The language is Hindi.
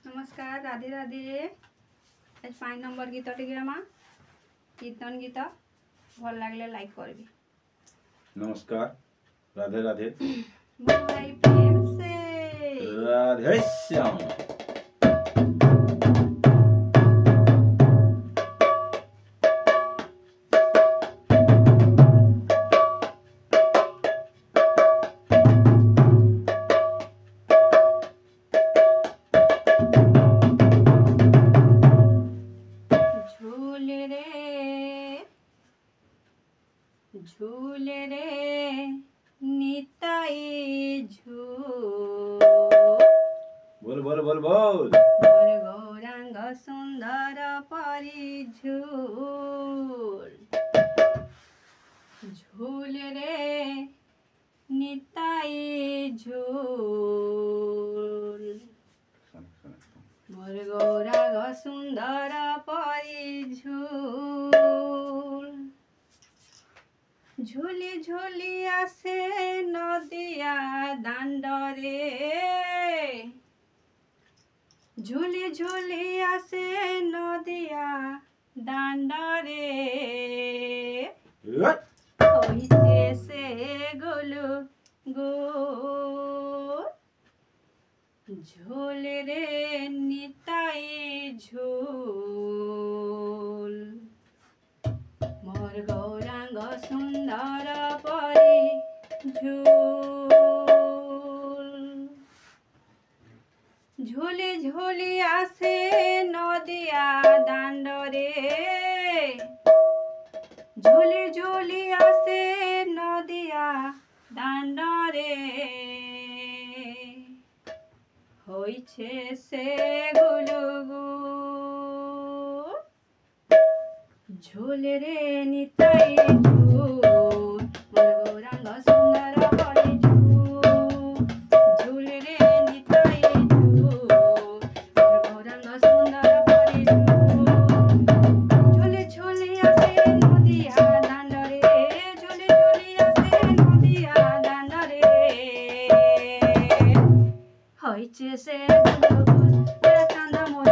नमस्कार राधे राधे। आज 5 नंबर गीत टी गामा कीर्तन गीत भल लगले लाइक करबी। नमस्कार राधे राधे। भाई प्रेम से राधे श्याम। झूले रे निताई झूल बोल बोल बोल बोल। मोर गौरांग सुंदर परी झूल झूल रे निताई झूल मोर गौरांग सुंदर परी झूल झुली झुली आसे नदिया दांडरे झुली झुली आसे नदिया दांडरे होइते से गोलू गो झूल रे निताई झूल मोर गौरांग सुंदर परी झूल झुली झुली आसे नदिया दांडरे झुली झुली आसे नदिया दांडरे होइछे से गुलुगु झूल रे निताई झूल मोर गौरांग सुंदर परी झूल झूल रे निताई झूल मोर गौरांग सुंदर परी झूल झूली झूली आसे नदिया दांडरे झूली झूली आसे नदिया दांडरे होइछे से गुलुगुल चांद मोर